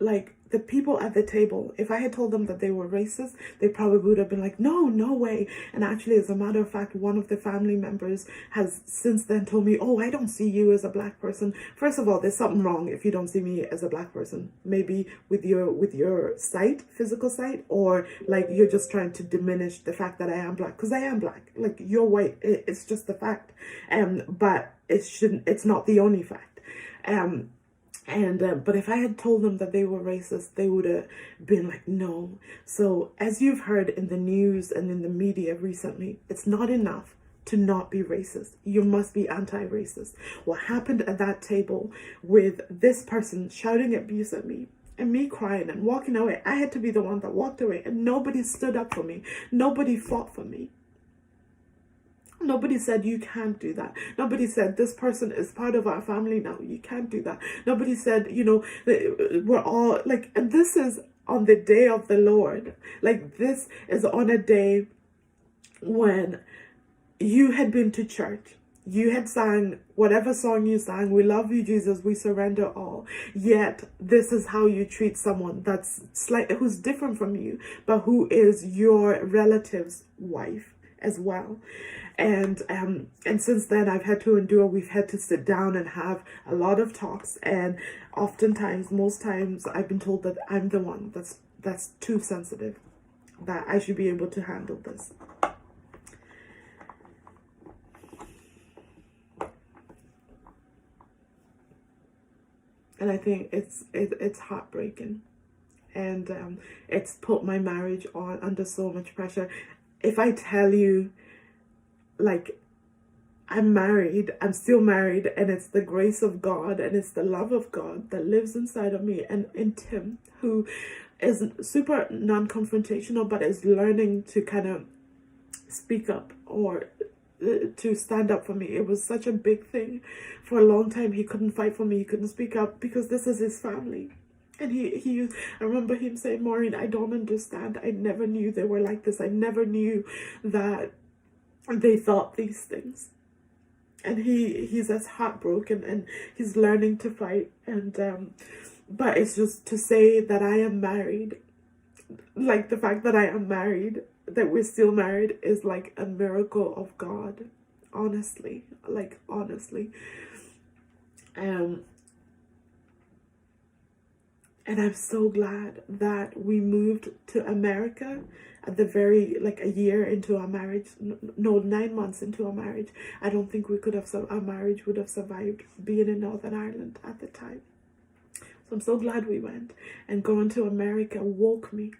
like, the people at the table, if I had told them that they were racist, they probably would have been like, no way. And actually, as a matter of fact, one of the family members has since then told me, oh, I don't see you as a black person. First of all, there's something wrong if you don't see me as a black person. Maybe with your sight, physical sight, or like you're just trying to diminish the fact that I am black, because I am black. Like, you're white, it's just the fact. But it's not the only fact. But if I had told them that they were racist, they would have been like, no. So as you've heard in the news and in the media recently, it's not enough to not be racist. You must be anti-racist. What happened at that table with this person shouting abuse at me and me crying and walking away, I had to be the one that walked away, and nobody stood up for me. Nobody fought for me. Nobody said, you can't do that. Nobody said, this person is part of our family now, you can't do that. Nobody said, we're all like, and this is on the day of the Lord. Like, this is on a day when you had been to church. You had sang whatever song you sang, we love you, Jesus, we surrender all. Yet, this is how you treat someone who's different from you, but who is your relative's wife as well. And since then, I've had to endure. We've had to sit down and have a lot of talks, and most times I've been told that I'm the one that's too sensitive, that I should be able to handle this. And I think it's heartbreaking, and it's put my marriage under so much pressure. If I tell you, like, I'm still married, and it's the grace of God and it's the love of God that lives inside of me, and in Tim, who is super non-confrontational, but is learning to kind of speak up or to stand up for me. It was such a big thing. For a long time, he couldn't fight for me, he couldn't speak up, because this is his family. And I remember him saying, Maureen, I don't understand. I never knew they were like this. I never knew that they thought these things. And he's as heartbroken, and he's learning to fight. And but it's just to say that I am married, like, the fact that I am married, that we're still married, is like a miracle of God. honestly, like honestly. Um, and I'm so glad that we moved to America at the very, like a year into our marriage. No, 9 months into our marriage. I don't think we could have, our marriage would have survived being in Northern Ireland at the time. So I'm so glad we went. And going to America woke me.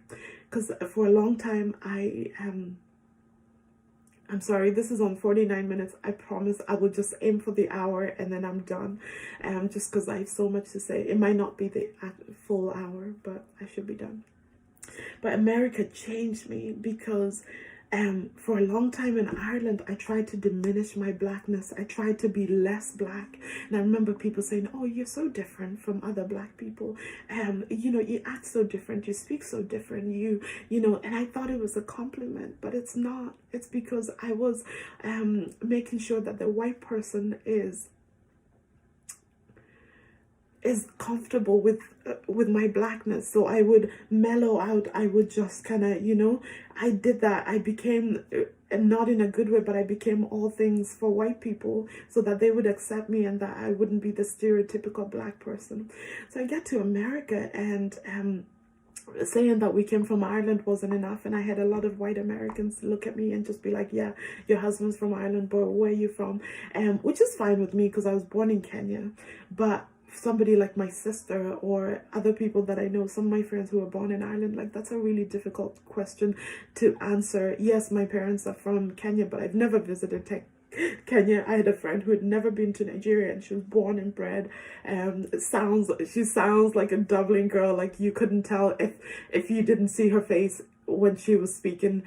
Because for a long time, I'm sorry, this is on 49 minutes. I promise I will just aim for the hour and then I'm done. Just because I have so much to say. It might not be the full hour, but I should be done. But America changed me because for a long time in Ireland, I tried to diminish my blackness. I tried to be less black. And I remember people saying, oh, you're so different from other black people. You know, you act so different. You speak so different. You know, and I thought it was a compliment, but it's not. It's because I was making sure that the white person is comfortable with my blackness. So I would mellow out. I would just kind of, you know, I did that. I became, not in a good way, but I became all things for white people so that they would accept me and that I wouldn't be the stereotypical black person. So I get to America and saying that we came from Ireland wasn't enough, and I had a lot of white Americans look at me and just be like, yeah, your husband's from Ireland, but where are you from? Which is fine with me because I was born in Kenya. But somebody like my sister or other people that I know, some of my friends who were born in Ireland, like that's a really difficult question to answer. Yes, my parents are from Kenya, but I've never visited Kenya. I had a friend who had never been to Nigeria and she was born and bred. She sounds like a Dublin girl, like you couldn't tell if you didn't see her face when she was speaking.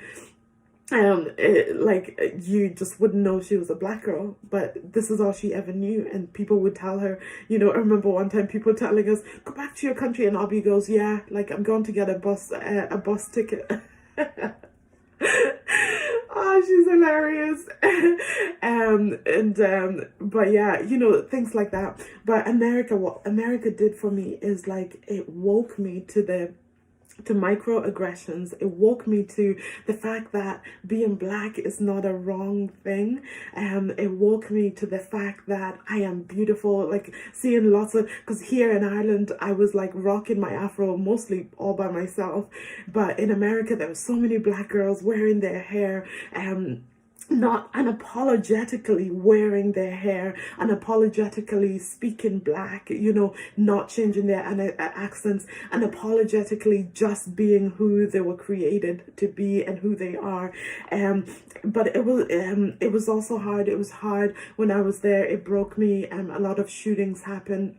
Like you just wouldn't know she was a black girl, but this is all she ever knew. And people would tell her, you know, I remember one time people telling us, go back to your country, and Abby goes, yeah, like I'm going to get a bus ticket. Oh, she's hilarious. But yeah, you know, things like that. But America, what America did for me is like it woke me to microaggressions. It woke me to the fact that being black is not a wrong thing. It woke me to the fact that I am beautiful, like seeing lots of, because here in Ireland I was like rocking my afro mostly all by myself, but in America there were so many black girls wearing their hair not unapologetically wearing their hair, unapologetically speaking black, you know, not changing their accents, unapologetically just being who they were created to be and who they are. But it was also hard. It was hard when I was there. It broke me. A lot of shootings happened.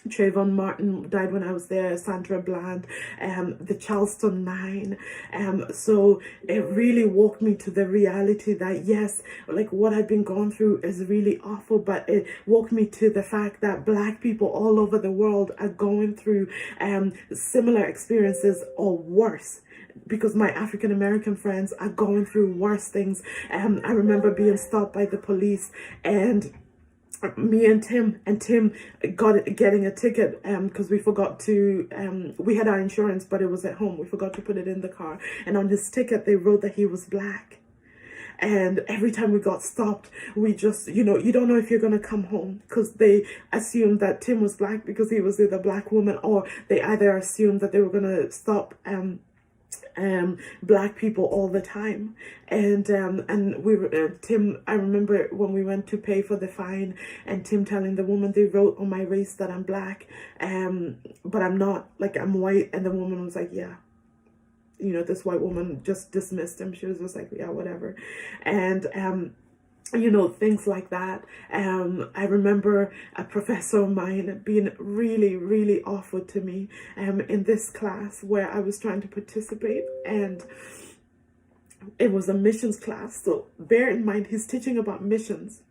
Trayvon Martin died when I was there, Sandra Bland, the Charleston 9. So it really woke me to the reality that yes, like what I've been going through is really awful, but it woke me to the fact that black people all over the world are going through similar experiences or worse, because my African American friends are going through worse things. I remember being stopped by the police, and me and Tim getting a ticket because we forgot to we had our insurance, but it was at home. We forgot to put it in the car, and on his ticket they wrote that he was black. And every time we got stopped, we just, you know, you don't know if you're gonna come home, because they assumed that Tim was black because he was with a black woman, or they either assumed that they were gonna stop black people all the time. And we were Tim, I remember when we went to pay for the fine, and Tim telling the woman, they wrote on my race that I'm black, but I'm not, like I'm white. And the woman was like, yeah, you know, this white woman just dismissed him. She was just like, yeah, whatever. And you know, things like that. I remember a professor of mine being really, really awful to me in this class where I was trying to participate, and it was a missions class. So bear in mind, he's teaching about missions.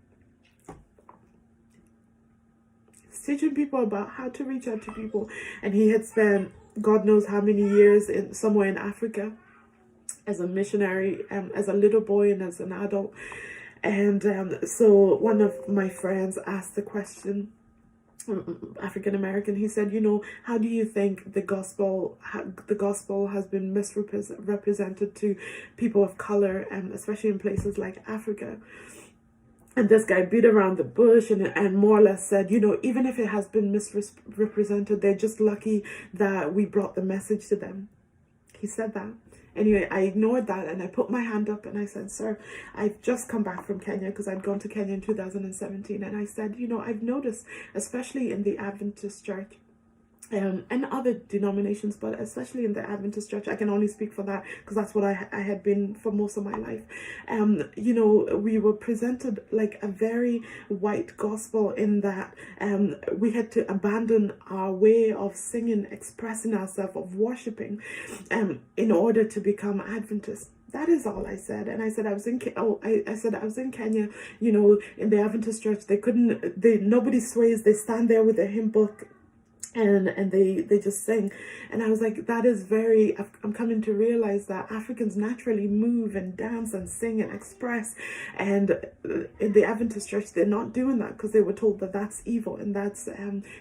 He's teaching people about how to reach out to people, and he had spent God knows how many years somewhere in Africa as a missionary, as a little boy and as an adult. And so one of my friends asked the question, African American, he said, you know, how do you think the gospel has been misrepresented to people of color, and especially in places like Africa? And this guy beat around the bush and more or less said, you know, even if it has been misrepresented, they're just lucky that we brought the message to them. He said that. Anyway, I ignored that and I put my hand up and I said, sir, I've just come back from Kenya because I'd gone to Kenya in 2017. And I said, you know, I've noticed, especially in the Adventist church, and other denominations, but especially in the Adventist church, I can only speak for that because that's what I had been for most of my life. You know, we were presented like a very white gospel in that we had to abandon our way of singing, expressing ourselves, of worshiping, in order to become Adventists. That is all I said. And I said I was in I said I was in Kenya, you know, in the Adventist church. Nobody sways. They stand there with a hymn book and they just sing. And I was like, that is I'm coming to realize that Africans naturally move and dance and sing and express, and in the Adventist church they're not doing that because they were told that that's evil, and that's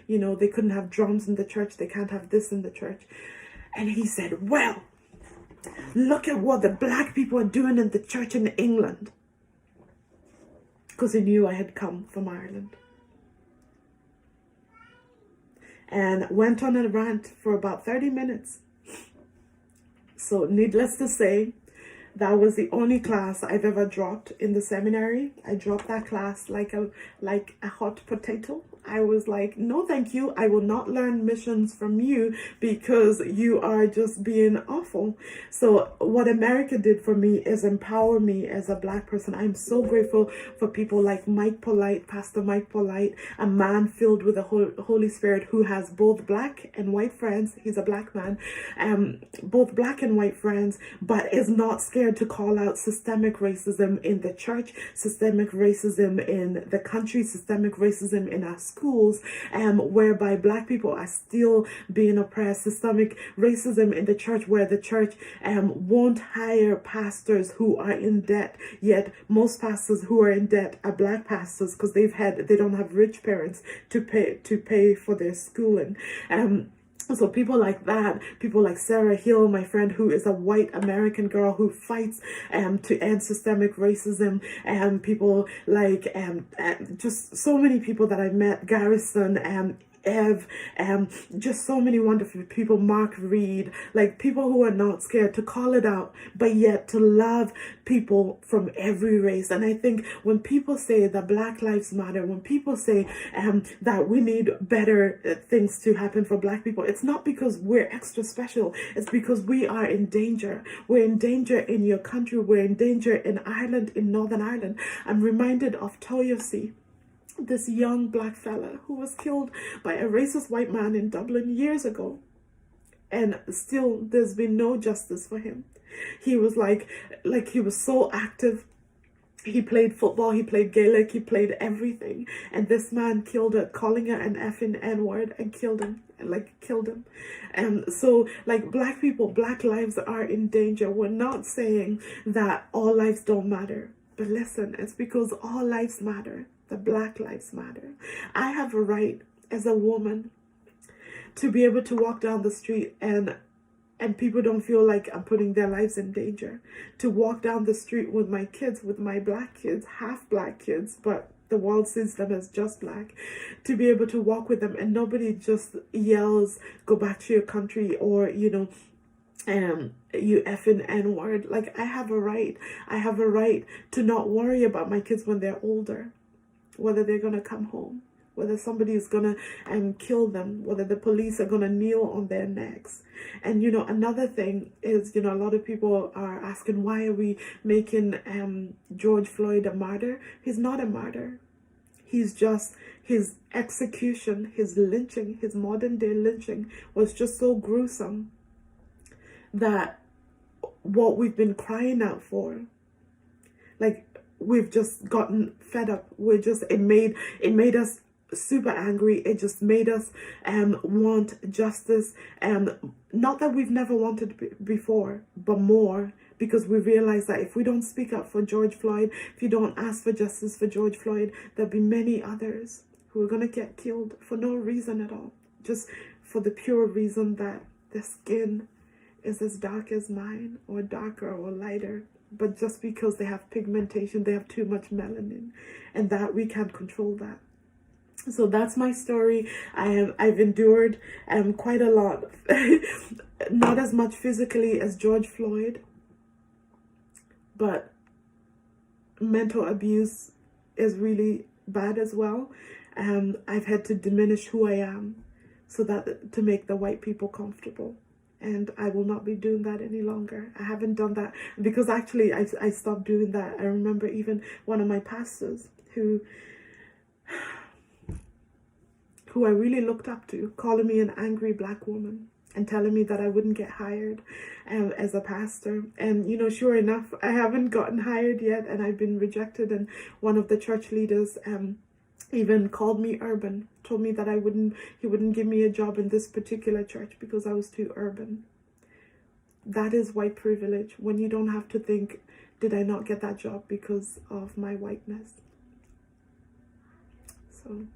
you know, they couldn't have drums in the church, they can't have this in the church. And he said, well, look at what the black people are doing in the church in England, because he knew I had come from Ireland. And went on a rant for about 30 minutes. So needless to say, that was the only class I've ever dropped in the seminary. I dropped that class like a hot potato. I was like, no, thank you. I will not learn missions from you because you are just being awful. So what America did for me is empower me as a black person. I'm so grateful for people like Mike Polite, Pastor Mike Polite, a man filled with the Holy Spirit who has both black and white friends. He's a black man, both black and white friends, but is not scared to call out systemic racism in the church, systemic racism in the country, systemic racism in our schools, whereby black people are still being oppressed, systemic racism in the church where the church won't hire pastors who are in debt, yet most pastors who are in debt are black pastors because they don't have rich parents to pay for their schooling. So people like that, people like Sarah Hill, my friend, who is a white American girl who fights to end systemic racism, and people like just so many people that I met, Garrison, Ev, just so many wonderful people, Mark Reed, like people who are not scared to call it out, but yet to love people from every race. And I think when people say that Black Lives Matter, when people say that we need better things to happen for black people, it's not because we're extra special, it's because we are in danger. We're in danger in your country, we're in danger in Ireland, in Northern Ireland. I'm reminded of Toyosi, this young black fella who was killed by a racist white man in Dublin years ago, and still there's been no justice for him. He was like he was so active. He played football, he played Gaelic, he played everything, and this man killed her, calling her an effing N-word, and killed him. And so like black people, black lives are in danger. We're not saying that all lives don't matter, but listen, it's because all lives matter. The Black Lives Matter. I have a right as a woman to be able to walk down the street and people don't feel like I'm putting their lives in danger. To walk down the street with my kids, with my black kids, half black kids, but the world sees them as just black. To be able to walk with them and nobody just yells, go back to your country, or, you know, you effing N-word. Like, I have a right. I have a right to not worry about my kids when they're older, whether they're going to come home, whether somebody is going to kill them, whether the police are going to kneel on their necks. And, you know, another thing is, you know, a lot of people are asking, why are we making George Floyd a martyr? He's not a martyr. He's just, his execution, his lynching, his modern day lynching was just so gruesome that what we've been crying out for, like, we've just gotten fed up. It made us super angry. It just made us want justice. Not that we've never wanted before, but more, because we realize that if we don't speak up for George Floyd, if you don't ask for justice for George Floyd, there'll be many others who are going to get killed for no reason at all, just for the pure reason that their skin is as dark as mine, or darker, or lighter but just because they have pigmentation, they have too much melanin, and that we can't control that. So that's my story. I've endured quite a lot, not as much physically as George Floyd, but mental abuse is really bad as well. I've had to diminish who I am so that to make the white people comfortable. And I will not be doing that any longer. I haven't done that because actually I stopped doing that. I remember even one of my pastors who I really looked up to, calling me an angry black woman and telling me that I wouldn't get hired as a pastor. And, you know, sure enough, I haven't gotten hired yet, and I've been rejected. And one of the church leaders even called me urban, told me that he wouldn't give me a job in this particular church because I was too urban. That is white privilege, when you don't have to think, did I not get that job because of my whiteness? So